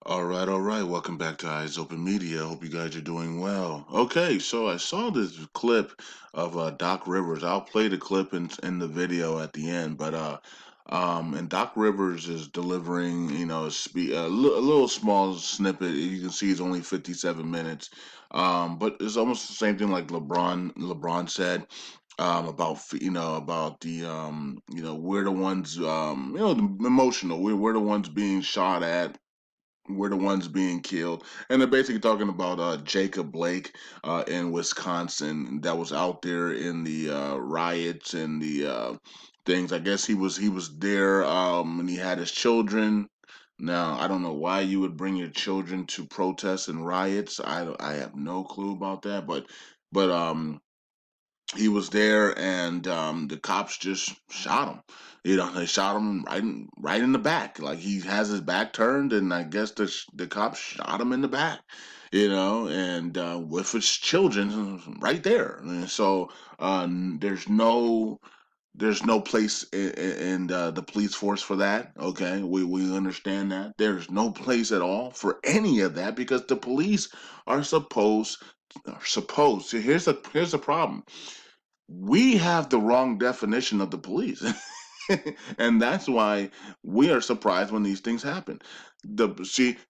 All right. Welcome back to Eyes Open Media. Hope you guys are doing well. Okay, so I saw this clip of Doc Rivers. I'll play the clip in the video at the end, but and Doc Rivers is delivering, a little small snippet. You can see it's only 57 minutes, but it's almost the same thing like LeBron said. About the we're the ones the emotional we're the ones being shot at, we're the ones being killed. And they're basically talking about Jacob Blake in Wisconsin that was out there in the riots and the things. I guess he was there and he had his children. Now I don't know why you would bring your children to protests and riots. I have no clue about that, but he was there and the cops just shot him. They shot him right in the back. Like he has his back turned, and I guess the cops shot him in the back. And with his children right there. And so uh, there's no there's no place in the police force for that. Okay, we understand that. There's no place at all for any of that because the police are supposed. So here's the problem. We have the wrong definition of the police. And that's why we are surprised when these things happen.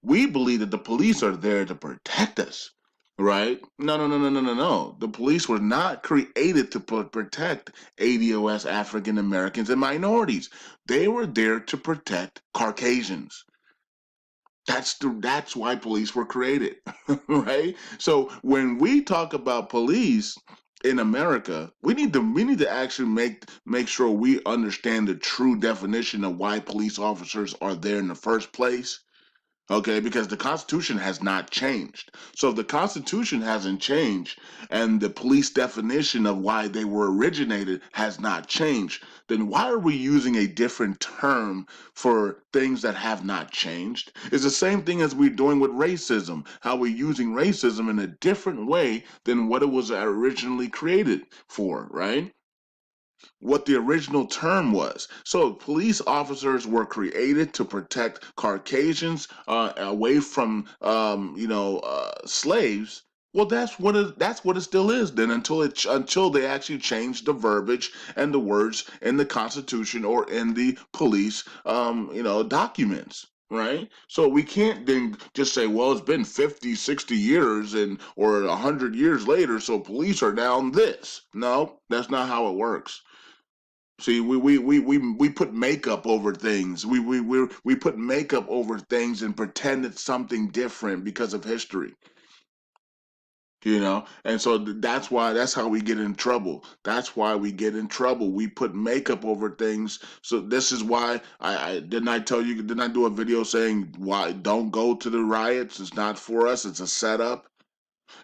We believe that the police are there to protect us, right? No, no, no, no, no, no, no. The police were not created to protect ADOS, African Americans, and minorities. They were there to protect Caucasians. That's why police were created, right? So when we talk about police in America, we need to actually make sure we understand the true definition of why police officers are there in the first place. Okay, because the Constitution has not changed. So if the Constitution hasn't changed and the police definition of why they were originated has not changed, then why are we using a different term for things that have not changed? It's the same thing as we're doing with racism, how we're using racism in a different way than what it was originally created for, right? What the original term was. So police officers were created to protect Caucasians away from slaves. Well, that's what it still is. Then until they actually change the verbiage and the words in the Constitution or in the police documents. Right, so we can't then just say, well, it's been 50, 60 years and or 100 years later, so police are down this. No, that's not how it works. See, we put makeup over things. We put makeup over things and pretend it's something different because of history. And so that's how we get in trouble. That's why we get in trouble. We put makeup over things. So this is why I didn't I tell you, didn't I do a video saying why don't go to the riots? It's not for us. It's a setup.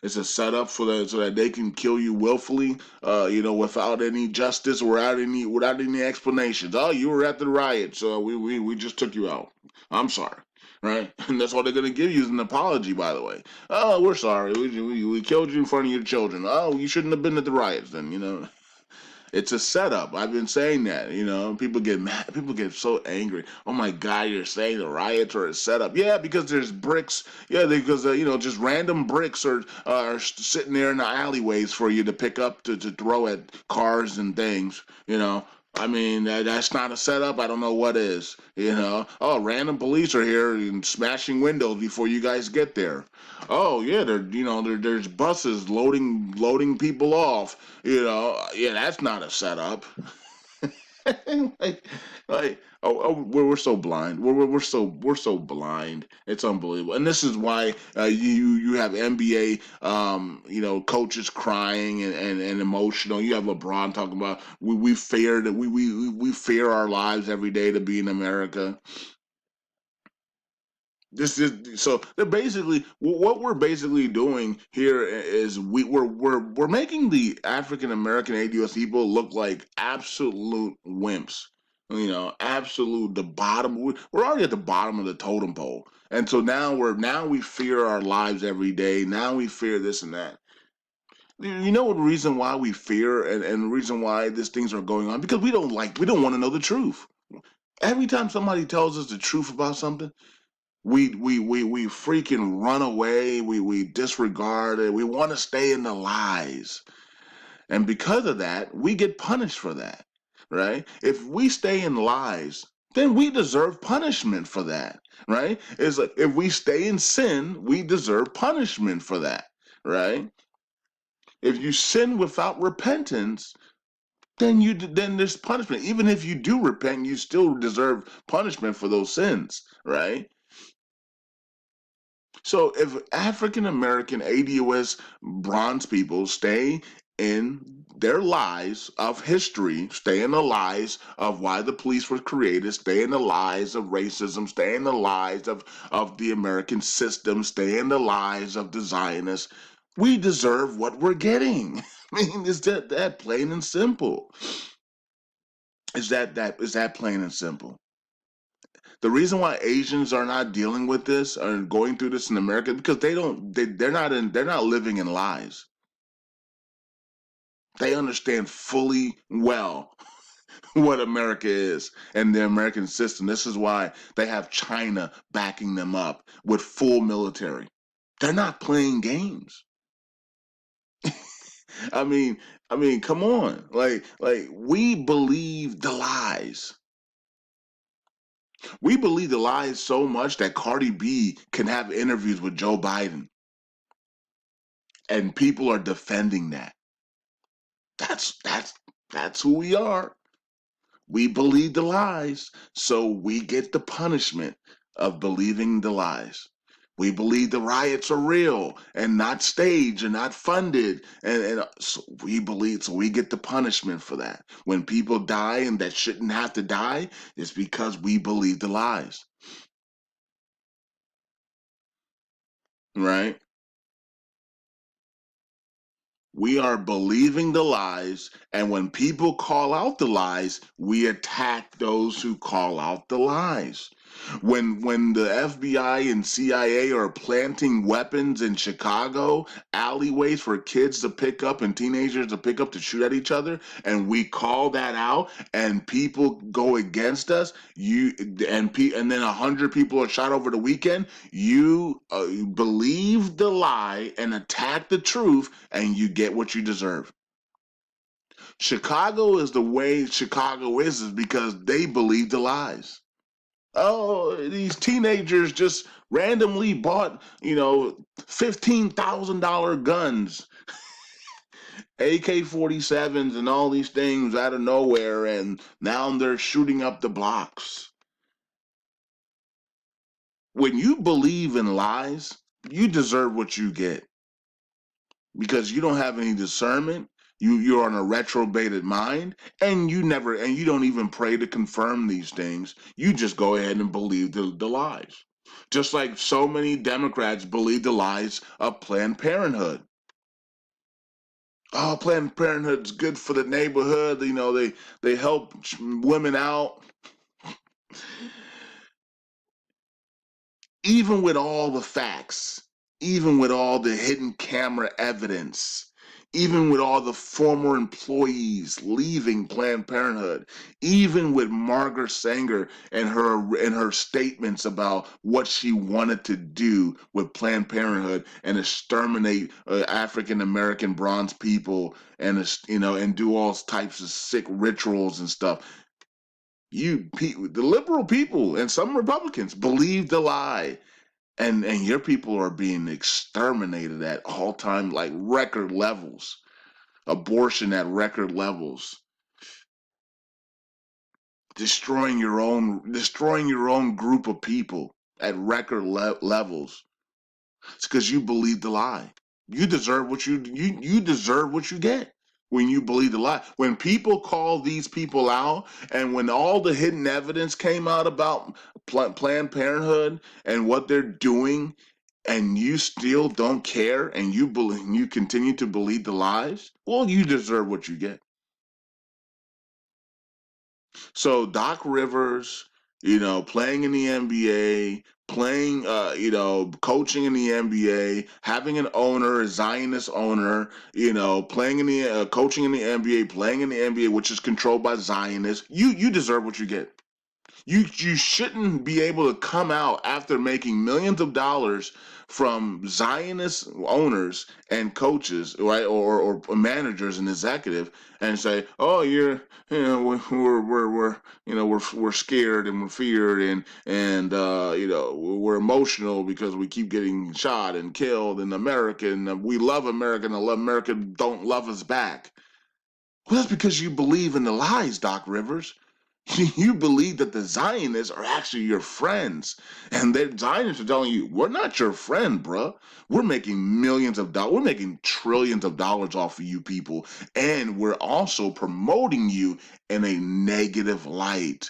It's a setup for that so that they can kill you willfully, without any justice or without any explanations. Oh, you were at the riot, so we just took you out. I'm sorry, right? And that's all they're gonna give you is an apology. By the way, oh, we're sorry. We killed you in front of your children. Oh, you shouldn't have been at the riots. Then. It's a setup. I've been saying that. People get mad. People get so angry. Oh my God, you're saying the riots are a setup? Yeah, because there's bricks. Yeah, because just random bricks are sitting there in the alleyways for you to pick up to throw at cars and things. I mean, that's not a setup. I don't know what is. Oh, random police are here and smashing windows before you guys get there. Oh yeah, there's buses loading people off. Yeah, that's not a setup. like, we're so blind. We're so blind. It's unbelievable. And this is why you have NBA coaches crying and emotional. You have LeBron talking about we fear that we fear our lives every day to be in America. This is so they're basically what we're basically doing here is we're making the African American ADOS people look like absolute wimps. Absolute the bottom. We're already at the bottom of the totem pole, and so now we fear our lives every day. Now we fear this and that. You know what the reason why we fear and the reason why these things are going on because we don't want to know the truth. Every time somebody tells us the truth about something, We freaking run away. We disregard it. We want to stay in the lies. And because of that, we get punished for that, right? If we stay in lies, then we deserve punishment for that, right? It's like if we stay in sin, we deserve punishment for that, right? If you sin without repentance, then there's punishment. Even if you do repent, you still deserve punishment for those sins, right? So if African American ADOS bronze people stay in their lies of history, stay in the lies of why the police were created, stay in the lies of racism, stay in the lies of the American system, stay in the lies of the Zionists, we deserve what we're getting. I mean, is that plain and simple? Is that plain and simple? The reason why Asians are not dealing with this or going through this in America is because they're not living in lies. They understand fully well what America is and the American system. This is why they have China backing them up with full military. They're not playing games. I mean, come on. Like we believe the lies. We believe the lies so much that Cardi B can have interviews with Joe Biden and people are defending that. That's who we are. We believe the lies, so we get the punishment of believing the lies. We believe the riots are real and not staged and not funded, and so we believe, so we get the punishment for that. When people die and that shouldn't have to die, it's because we believe the lies, right? We are believing the lies, and when people call out the lies, we attack those who call out the lies. When the FBI and CIA are planting weapons in Chicago alleyways for kids to pick up and teenagers to pick up to shoot at each other, and we call that out, and people go against us, and then 100 people are shot over the weekend. You believe the lie and attack the truth, and you get what you deserve. Chicago is the way Chicago is because they believe the lies. Oh, these teenagers just randomly bought, $15,000 guns, AK-47s, and all these things out of nowhere, and now they're shooting up the blocks. When you believe in lies, you deserve what you get because you don't have any discernment. You're on a retrobated mind, and you don't even pray to confirm these things. You just go ahead and believe the lies. Just like so many Democrats believe the lies of Planned Parenthood. Oh, Planned Parenthood's good for the neighborhood. They help women out. Even with all the facts, even with all the hidden camera evidence, even with all the former employees leaving Planned Parenthood, even with Margaret Sanger and her statements about what she wanted to do with Planned Parenthood and exterminate African American bronze people and do all types of sick rituals and stuff. The liberal people and some Republicans believe the lie, and your people are being exterminated at all time, like record levels, abortion at record levels, destroying your own group of people at record levels. It's because you believe the lie. You deserve what you get when you believe the lie. When people call these people out, and when all the hidden evidence came out about Planned Parenthood and what they're doing, and you still don't care, and you continue to believe the lies, well, you deserve what you get. So Doc Rivers, playing in the NBA, playing, coaching in the NBA, having an owner, a Zionist owner, playing in the coaching in the NBA, playing in the NBA, which is controlled by Zionists. You deserve what you get. You shouldn't be able to come out after making millions of dollars from Zionist owners and coaches, right, or managers and executive, and say, "Oh, we're we're scared and we're feared and we're emotional because we keep getting shot and killed in America and we love America and America don't love us back." Well, that's because you believe in the lies, Doc Rivers. You believe that the Zionists are actually your friends. And the Zionists are telling you, we're not your friend, bruh. We're making millions of dollars. We're making trillions of dollars off of you people. And we're also promoting you in a negative light.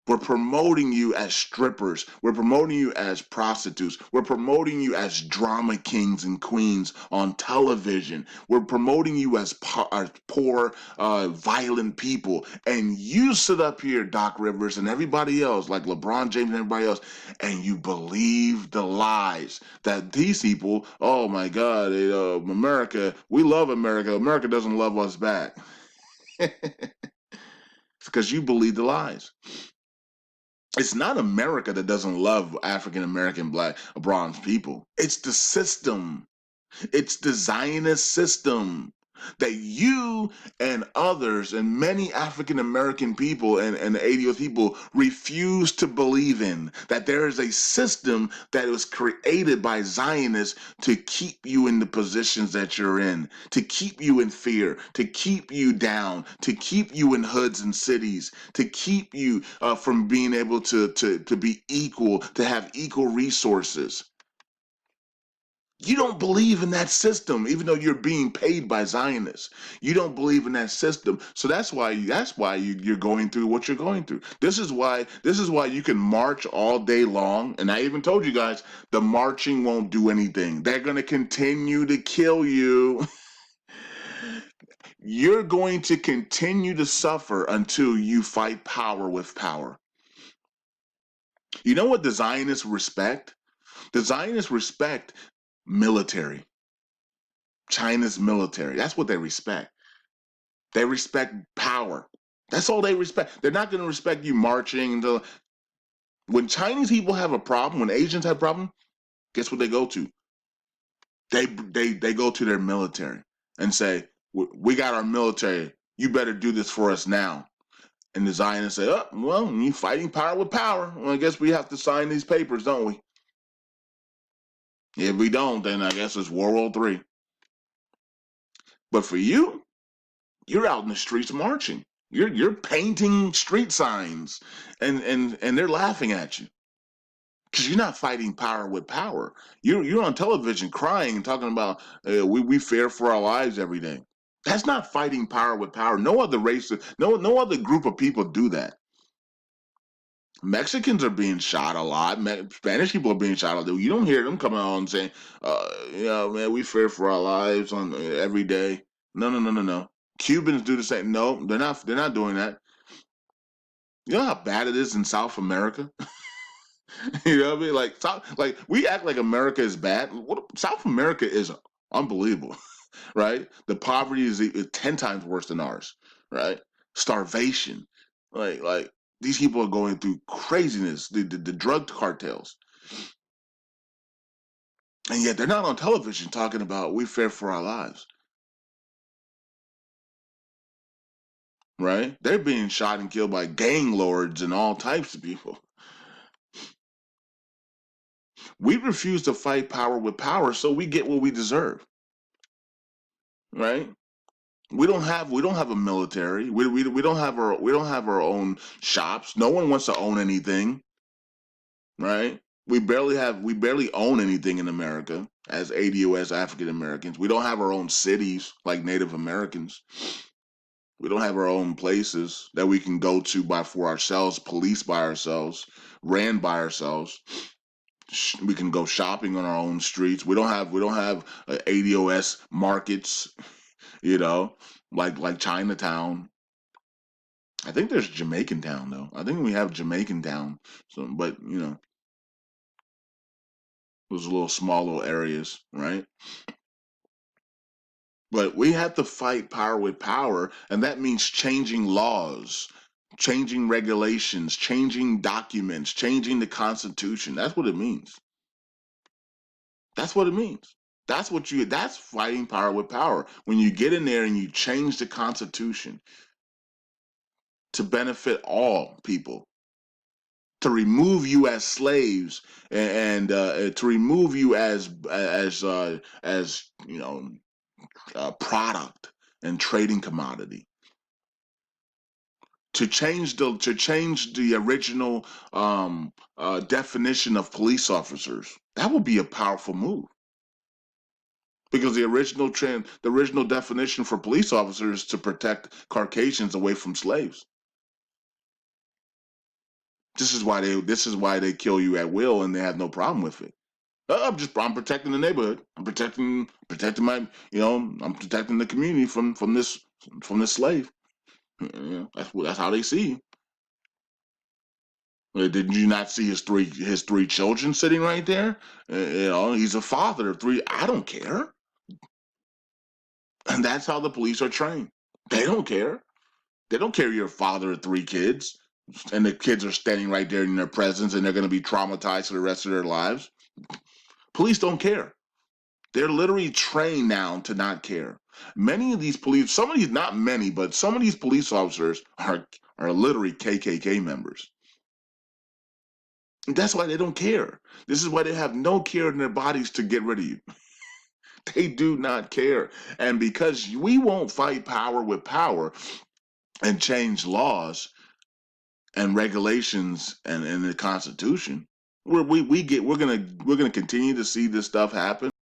We're promoting you as strippers. We're promoting you as prostitutes. We're promoting you as drama kings and queens on television. We're promoting you as poor, violent people. And you sit up here, Doc Rivers, and everybody else, like LeBron James and everybody else, and you believe the lies that these people, oh my God, America, we love America. America doesn't love us back. It's because you believe the lies. It's not America that doesn't love African American, black, bronze people. It's the system. It's the Zionist system that you and others and many African American people and ADOS people refuse to believe in. That there is a system that was created by Zionists to keep you in the positions that you're in, to keep you in fear, to keep you down, to keep you in hoods and cities, to keep you from being able to be equal, to have equal resources. You don't believe in that system, even though you're being paid by Zionists. You don't believe in that system, so you're going through what you're going through. This is why you can march all day long, and I even told you guys the marching won't do anything. They're going to continue to kill you. You're going to continue to suffer until you fight power with power. You know what the Zionists respect? The Zionists respect military. China's military. That's what they respect. They respect power. That's all they respect. They're not going to respect you marching until when Chinese people have a problem, when Asians have a problem, guess what they go to? They go to their military and say, "We got our military. You better do this for us now." And the Zionists say, "Oh, well, you fighting power with power. Well, I guess we have to sign these papers, don't we? If we don't, then I guess it's World War III." But for you, you're out in the streets marching. You're painting street signs, and they're laughing at you because you're not fighting power with power. You're on television crying and talking about we fear for our lives every day. That's not fighting power with power. No other race, no other group of people do that. Mexicans are being shot a lot. Spanish people are being shot a lot. You don't hear them coming on and saying, man, we fear for our lives on every day." No, no, no, no, no. Cubans do the same. No, they're not. They're not doing that. You know how bad it is in South America. You know what I mean? Like we act like America is bad. South America is unbelievable, right? The poverty is 10 times worse than ours, right? Starvation, like these people are going through craziness. The drug cartels, and yet they're not on television talking about we fear for our lives, right? They're being shot and killed by gang lords and all types of people. We refuse to fight power with power, so we get what we deserve, right? We don't have a military. We don't have our own shops. No one wants to own anything, right? We barely own anything in America as ADOS African Americans. We don't have our own cities like Native Americans. We don't have our own places that we can go to by for ourselves, police by ourselves, ran by ourselves. We can go shopping on our own streets. We don't have ADOS markets, you know, like Chinatown. I think there's Jamaican Town though. I think we have Jamaican Town. So, but those little small little areas, right? But we have to fight power with power, and that means changing laws. changing regulations, changing documents, changing the Constitution. That's what it means. That's what it means. That's fighting power with power. When you get in there and you change the Constitution to benefit all people, to remove you as slaves and to remove you as product and trading commodity, to change the original definition of police officers. That would be a powerful move, because the original definition for police officers is to protect Caucasians away from slaves. This is why they kill you at will, and they have no problem with it. I'm protecting the neighborhood. I'm protecting I'm protecting the community from this slave. That's how they see you. Did you not see his three children sitting right there? He's a father of three. I don't care. And that's how the police are trained. They don't care. They don't care you're a father of three kids, and the kids are standing right there in their presence, and they're going to be traumatized for the rest of their lives. Police don't care. They're literally trained now to not care. Many of these police, some of these, not many, but some of these police officers are literally KKK members. And that's why they don't care. This is why they have no care in their bodies to get rid of you. They do not care. And because we won't fight power with power and change laws and regulations and the Constitution, we're gonna continue to see this stuff happen.